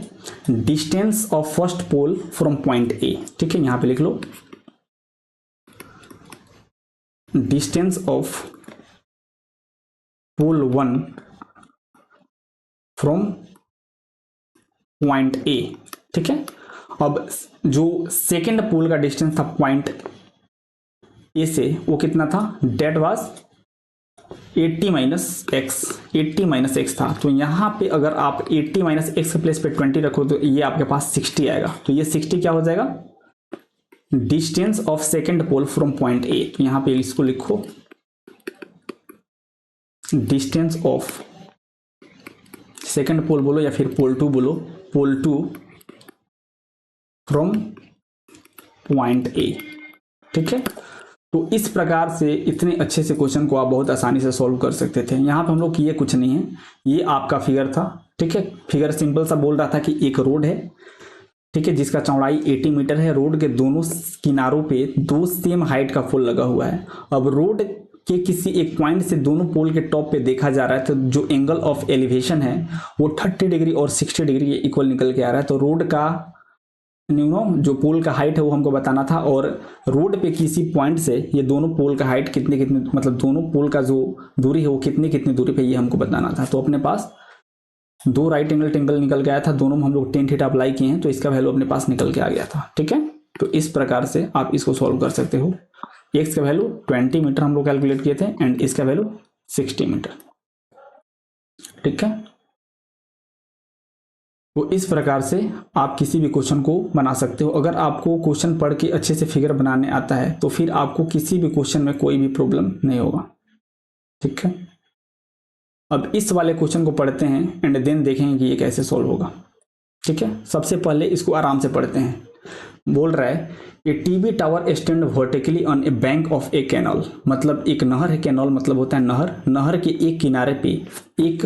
S1: distance of first pole from point A, ठीक है। यहाँ पे लिख लो distance of pole 1 from point A, ठीक है। अब जो सेकेंड पोल का डिस्टेंस था पॉइंट A से वो कितना था, डेट वाज 80 माइनस एक्स था। तो यहाँ पे अगर आप 80 माइनस एक्स के प्लेस पे 20 रखो तो ये आपके पास 60 आएगा, तो ये 60 क्या हो जाएगा, distance of second pole from point A। तो यहाँ पे इसको लिखो डिस्टेंस ऑफ सेकेंड पोल बोलो या फिर पोल 2 बोलो, पोल 2 फ्रॉम पॉइंट A, ठीक है। तो इस प्रकार से इतने अच्छे से क्वेश्चन को आप बहुत आसानी से सॉल्व कर सकते थे। यहाँ पे हम लोग किए कुछ नहीं है, ये आपका फिगर था, ठीक है। फिगर सिंपल सा बोल रहा था कि एक रोड है, ठीक है, जिसका चौड़ाई 80 मीटर है, रोड के दोनों किनारों पे दो सेम हाइट का पोल लगा हुआ है। अब रोड के किसी एक पॉइंट से दोनों पोल के टॉप पे देखा जा रहा है तो जो एंगल ऑफ एलिवेशन है वो 30 डिग्री और 60 डिग्री के इक्वल निकल के आ रहा है। तो रोड का जो पोल का हाइट है वो हमको बताना था और रोड पे किसी पॉइंट से ये दोनों पोल का हाइट कितने कितने, मतलब दोनों पोल का जो दूरी है वो कितनी कितनी दूरी पे ये हमको बताना था। तो अपने पास दो राइट एंगल ट्रायंगल निकल के आया था, दोनों में हम लोग tan थीटा अप्लाई किए हैं तो इसका वैल्यू अपने पास निकल के आ गया था, ठीक है। तो इस प्रकार से आप इसको सॉल्व कर सकते हो। एक्स का वैल्यू 20 मीटर हम लोग कैलकुलेट किए थे एंड इसका वैल्यू 60 मीटर, ठीक है। तो इस प्रकार से आप किसी भी क्वेश्चन को बना सकते हो। अगर आपको क्वेश्चन पढ़ के अच्छे से फिगर बनाने आता है तो फिर आपको किसी भी क्वेश्चन में कोई भी प्रॉब्लम नहीं होगा, ठीक है। अब इस वाले क्वेश्चन को पढ़ते हैं एंड देन देखेंगे कि ये कैसे सॉल्व होगा, ठीक है। सबसे पहले इसको आराम से पढ़ते हैं। बोल रहा है a TV tower stand vertically on a bank of a canal, मतलब एक नहर है, कैनल मतलब होता है नहर, नहर के एक किनारे पे एक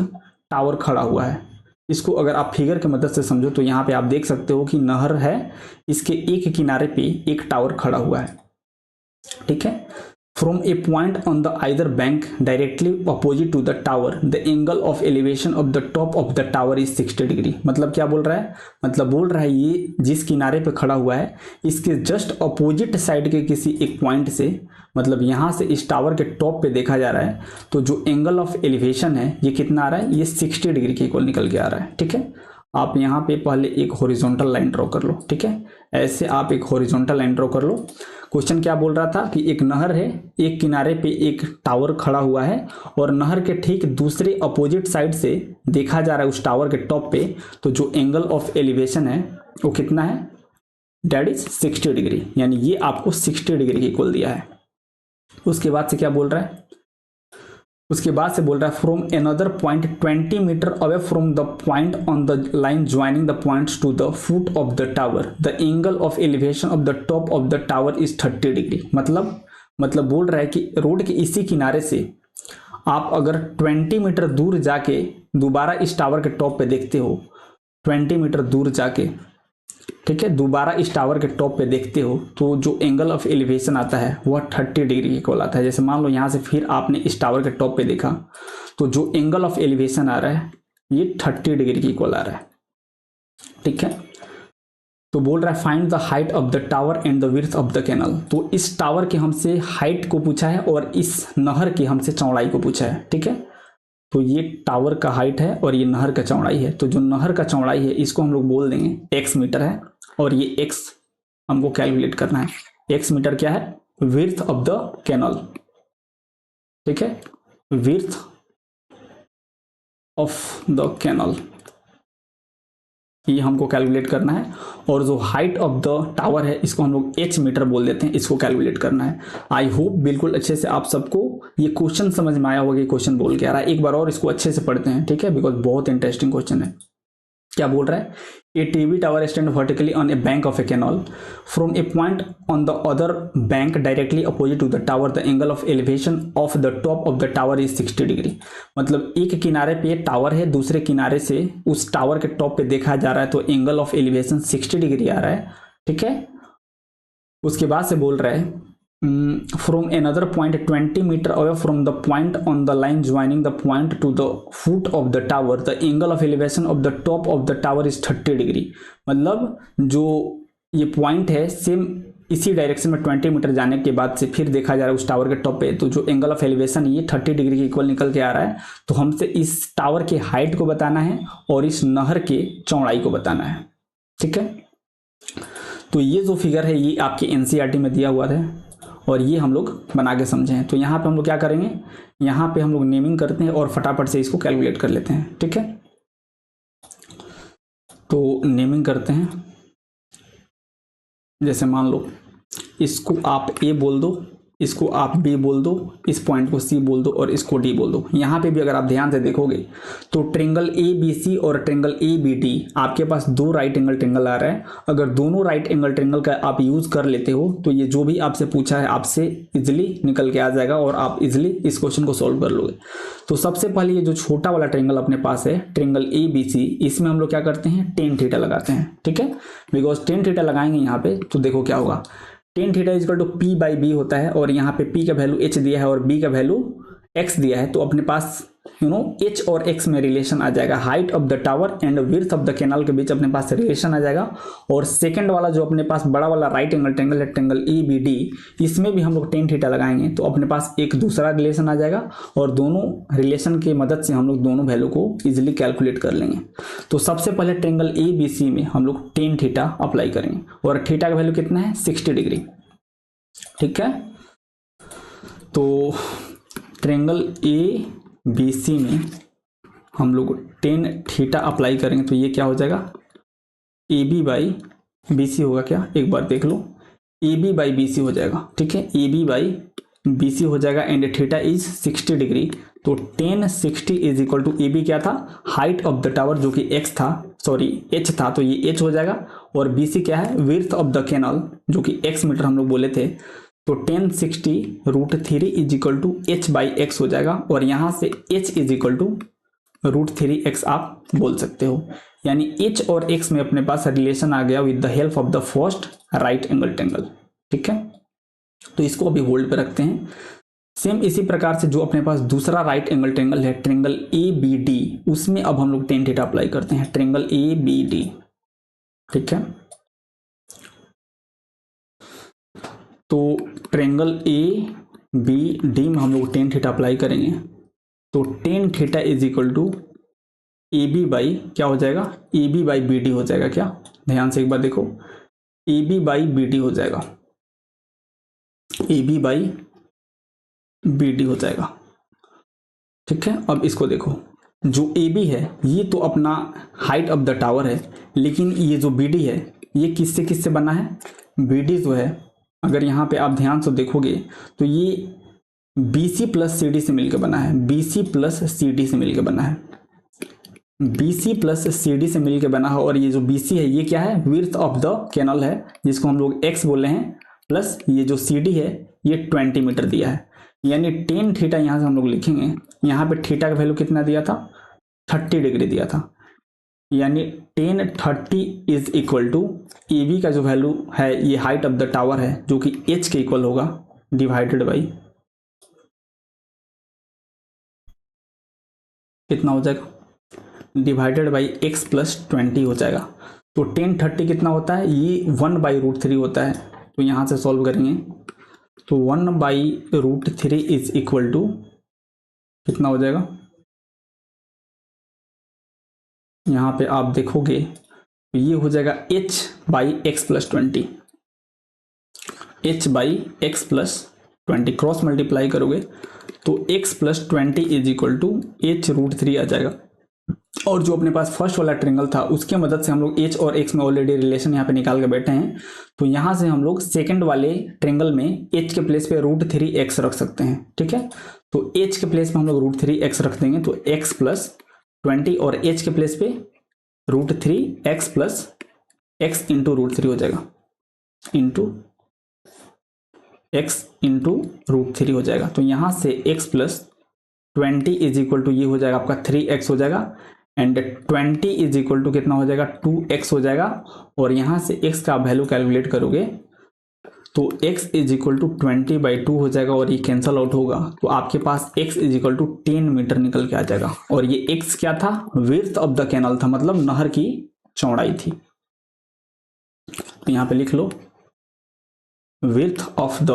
S1: टावर खड़ा हुआ है। इसको अगर आप फिगर की मदद से समझो तो यहाँ पे आप देख सकते हो कि नहर है, इसके एक किनारे पे एक टावर खड़ा हुआ है, ठीक है। From a point on the either bank directly opposite to the tower the angle of elevation of the top of the tower is 60 degree. मतलब क्या बोल रहा है, मतलब बोल रहा है ये जिस किनारे पे खड़ा हुआ है इसके जस्ट अपोजिट साइड के किसी एक पॉइंट से, मतलब यहाँ से इस टावर के टॉप पे देखा जा रहा है तो जो एंगल ऑफ एलिवेशन है ये कितना आ रहा है, ये 60 डिग्री के इक्वल निकल के आ रहा है, ठीक है। आप यहाँ पे पहले एक हॉरिजॉन्टल लाइन ड्रॉ कर लो, ठीक है। ऐसे आप एक हॉरिजॉन्टल लाइन ड्रॉ कर लो। क्वेश्चन क्या बोल रहा था कि एक नहर है, एक किनारे पे एक टावर खड़ा हुआ है और नहर के ठीक दूसरे अपोजिट साइड से देखा जा रहा है उस टावर के टॉप पे, तो जो एंगल ऑफ एलिवेशन है वो कितना है, डेट इज 60 डिग्री, यानी ये आपको 60 डिग्री के इक्वल दिया है। उसके बाद से क्या बोल रहा है, उसके बाद से बोल रहा है from another point 20 metre away from the point on the line joining the points to the foot of the tower the angle of elevation of the top of the tower is 30 degree. मतलब बोल रहा है कि road के इसी किनारे से आप अगर 20 मीटर दूर जाके दोबारा इस टावर के टॉप पे देखते हो, 20 मीटर दूर जाके, ठीक है, दोबारा इस टावर के टॉप पे देखते हो तो जो एंगल ऑफ एलिवेशन आता है वह 30 डिग्री के इक्वल आता है। जैसे मान लो यहाँ से फिर आपने इस टावर के टॉप पे देखा तो जो एंगल ऑफ एलिवेशन आ रहा है ये 30 डिग्री के इक्वल आ रहा है, ठीक है। तो बोल रहा है find the height of the tower and the width of the canal. तो इस टावर के हमसे हाइट को पूछा है और इस नहर की हमसे चौड़ाई को पूछा है, ठीक है। तो ये टावर का हाइट है और ये नहर का चौड़ाई है। तो जो नहर का चौड़ाई है इसको हम लोग बोल देंगे x मीटर है, और ये x हमको कैलकुलेट करना है। x मीटर क्या है? विड्थ ऑफ द कैनल, ठीक है, विड्थ ऑफ द कैनल, ये हमको कैलकुलेट करना है। और जो हाइट ऑफ द टावर है इसको हम लोग h मीटर बोल देते हैं, इसको कैलकुलेट करना है। आई होप बिल्कुल अच्छे से आप सबको ये क्वेश्चन समझ में आया होगा कि क्वेश्चन बोल के आ रहा है। एक बार और इसको अच्छे से पढ़ते हैं, ठीक है, बिकॉज बहुत इंटरेस्टिंग क्वेश्चन है। क्या बोल रहा है? A TV tower stand vertically on a bank of a canal from a point on the other bank directly opposite to the tower the angle of elevation of the top of the tower is 60 degree. मतलब एक किनारे पे tower है, दूसरे किनारे से उस tower के टॉप पे देखा जा रहा है तो एंगल ऑफ एलिवेशन 60 डिग्री आ रहा है, ठीक है। उसके बाद से बोल रहा है from another point 20 meter away from the point on the line joining the point to the foot of the tower the angle of elevation of the top of the tower is 30 degree. मतलब जो ये point है same इसी direction में 20 metre जाने के बाद से फिर देखा जा रहा है उस टावर के टॉप पे, तो जो एंगल ऑफ एलिवेशन ये 30 डिग्री के इक्वल निकल के आ रहा है। तो हमसे इस टावर के हाइट को बताना है और इस नहर के चौड़ाई को बताना है, ठीक है। तो ये जो फिगर है ये आपके एनसीईआरटी में दिया हुआ था और ये हम लोग बना के समझे हैं। तो यहाँ पे हम लोग क्या करेंगे, यहाँ पे हम लोग नेमिंग करते हैं और फटाफट से इसको कैलकुलेट कर लेते हैं, ठीक है। तो नेमिंग करते हैं, जैसे मान लो इसको आप ए बोल दो, इसको आप बी बोल दो, इस पॉइंट को सी बोल दो और इसको डी बोल दो। यहाँ पे भी अगर आप ध्यान से देखोगे तो ट्रेंगल ए बी सी और ट्रेंगल ए बी डी आपके पास दो राइट एंगल ट्रेंगल आ रहा है। अगर दोनों राइट एंगल ट्रेंगल का आप यूज कर लेते हो तो ये जो भी आपसे पूछा है आपसे इजिली निकल के आ जाएगा और आप इजिली इस क्वेश्चन को सोल्व कर लोगे। तो सबसे पहले ये जो छोटा वाला ट्रेंगल अपने पास है ट्रेंगल ए बी सी, इसमें हम लोग क्या करते हैं टेन थीटा लगाते हैं, ठीक है। बिकॉज टेन थीटा लगाएंगे यहाँ पे तो देखो क्या होगा, tan theta is equal to P by B होता है और यहाँ पे पी का वैल्यू एच दिया है और बी का वैल्यू एक्स दिया है। तो अपने पास एच और एक्स में रिलेशन आ जाएगा। Height of the tower and width of the canal के बीच अपने पास रिलेशन आ जाएगा। और सेकंड वाला जो अपने पास बड़ा वाला राइट एंगल ट्रेंगल है ट्रेंगल ए बी डी, इसमें भी हम लोग टेन थीटा लगाएंगे तो अपने पास एक दूसरा रिलेशन आ जाएगा और दोनों रिलेशन की मदद से हम लोग दोनों वैल्यू को इजिली कैलकुलेट कर लेंगे। तो सबसे पहले ट्रेंगल ए बी सी में हम लोग टेन थीटा अप्लाई करेंगे और थीटा का वैल्यू कितना है 60 डिग्री, ठीक है। तो ट्रेंगल ए बी सी में हम लोग टेन थीटा अप्लाई करेंगे तो ये क्या हो जाएगा A B by B C होगा क्या, एक बार देख लो, A B by B C हो जाएगा, ठीक है। A B by B C हो जाएगा एंड थीटा इज 60 डिग्री। तो ten 60 is equal to A B क्या था, हाइट ऑफ द टावर जो कि एक्स था, सॉरी एच था, तो ये एच हो जाएगा। और बी सी क्या है, विड्थ ऑफ द कैनल जो कि एक्स मीटर हम लोग बोले थे। तो 1060√3 is equal to H by x हो जाएगा और यहाँ से H is equal to √3x आप बोल सकते हो। यानी एच और एक्स में अपने पास रिलेशन आ गया with the help of the first right angle triangle, ठीक है। तो इसको अभी होल्ड पे रखते हैं। सेम इसी प्रकार से जो अपने पास दूसरा राइट एंगल ट्रेंगल है ट्रेंगल ए बी डी, उसमें अब हम लोग टेन थीटा अप्लाई करते हैं ट्रेंगल ए बी डी, ठीक है। तो ट्रेंगल ए बी डी में हम लोग टेन थीटा अप्लाई करेंगे तो tan theta is equal to A B by क्या हो जाएगा, A B by B D हो जाएगा क्या, ध्यान से एक बार देखो, A B by B D हो जाएगा, A B by B D हो जाएगा, ठीक है। अब इसको देखो, जो ए बी है ये तो अपना हाइट ऑफ द टावर है, लेकिन ये जो बी डी है ये किससे किससे बना है, बी डी जो है अगर यहाँ पे आप ध्यान से देखोगे तो ये BC प्लस सी डी से मिलकर बना है, BC प्लस सी डी से मिलकर बना है, BC प्लस सी डी से मिलकर बना है। और ये जो BC है ये क्या है, विड्थ ऑफ द कैनल है जिसको हम लोग x बोल रहे हैं, प्लस ये जो CD है ये 20 मीटर दिया है। यानी टेन थीटा यहाँ से हम लोग लिखेंगे, यहाँ पे थीटा का वैल्यू कितना दिया था 30 डिग्री दिया था। यानी 1030 is equal to A B का जो वैल्यू है ये हाइट ऑफ द टावर है जो कि h के इक्वल होगा डिवाइडेड बाई कितना हो जाएगा, डिवाइडेड बाई x प्लस 20 हो जाएगा। तो tan 30 कितना होता है, ये 1/√3 होता है। तो यहाँ से सॉल्व करेंगे तो 1/√3 इज इक्वल टू कितना हो जाएगा, यहाँ पे आप देखोगे तो ये हो जाएगा h/x+20, h/x+20 क्रॉस मल्टीप्लाई करोगे तो x+20 is equal to h√3 आ जाएगा। और जो अपने पास फर्स्ट वाला ट्रायंगल था उसके मदद से हम लोग h और x में ऑलरेडी रिलेशन यहाँ पे निकाल के बैठे हैं। तो यहाँ से हम लोग सेकंड वाले ट्रायंगल में h के प्लेस पे √3x रख सकते हैं, ठीक है। तो h के प्लेस पे हम लोग √3x रख देंगे तो x+20 और h के प्लेस पे √3x प्लस x इंटू √3 हो जाएगा, इंटू x इंटू √3 हो जाएगा। तो यहाँ से x+20 इज इक्वल टू ये हो जाएगा आपका 3x हो जाएगा एंड 20 इज इक्वल टू कितना हो जाएगा 2x हो जाएगा। और यहाँ से x का वैल्यू कैलकुलेट करोगे तो x इज इक्वल टू 20/2 हो जाएगा और ये कैंसल आउट होगा तो आपके पास x is equal to 10 metre निकल के आ जाएगा। और ये x क्या था, विड्थ ऑफ द कैनल था, मतलब नहर की चौड़ाई थी। तो यहाँ पे लिख लो विड्थ ऑफ द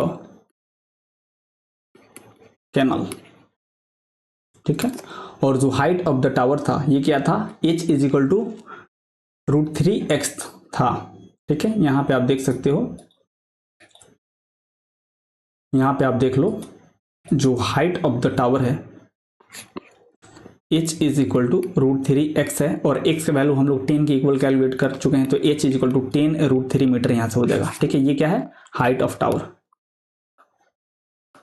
S1: कैनल, ठीक है। और जो हाइट ऑफ द टावर था ये क्या था, h is equal to √3x था, ठीक है। यहाँ पे आप देख सकते हो, यहाँ पे आप देख लो जो हाइट ऑफ द टावर है h is equal to √3x है और x का वैल्यू हम लोग 10 के इक्वल कैलकुलेट कर चुके हैं तो h is equal to 10√3 metre यहाँ से हो जाएगा, ठीक है। ये क्या है, height of tower,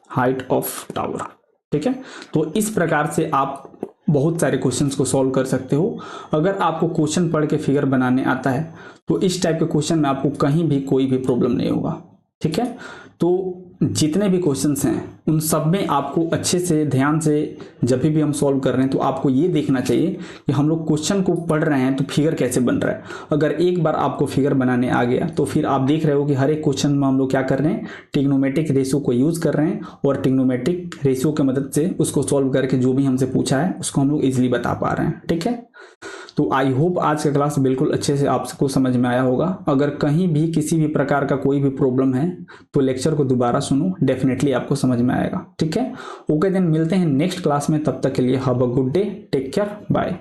S1: height of tower, ठीक है। तो इस प्रकार से आप बहुत सारे क्वेश्चंस को सॉल्व कर सकते हो। अगर आपको क्वेश्चन पढ़ के फिगर बनाने आता है तो इस टाइप के क्वेश्चन में आपको कहीं भी कोई भी प्रॉब्लम नहीं होगा, ठीक है। तो जितने भी क्वेश्चंस हैं उन सब में आपको अच्छे से ध्यान से जब भी हम सॉल्व कर रहे हैं तो आपको ये देखना चाहिए कि हम लोग क्वेश्चन को पढ़ रहे हैं तो फिगर कैसे बन रहा है। अगर एक बार आपको फिगर बनाने आ गया तो फिर आप देख रहे हो कि हर एक क्वेश्चन में हम लोग क्या कर रहे हैं, ट्रिग्नोमेट्रिक रेशियो को यूज कर रहे हैं और ट्रिग्नोमेट्रिक रेशियो की मदद से उसको सॉल्व करके जो भी हमसे पूछा है उसको हम लोग इजिली बता पा रहे हैं, ठीक है। तो आई होप आज का क्लास बिल्कुल अच्छे से आपको समझ में आया होगा। अगर कहीं भी किसी भी प्रकार का कोई भी प्रॉब्लम है तो लेक्चर को दोबारा सुनो, डेफिनेटली आपको समझ में आएगा, ठीक है। ओके देन मिलते हैं नेक्स्ट क्लास में, तब तक के लिए have a good day, take care, bye.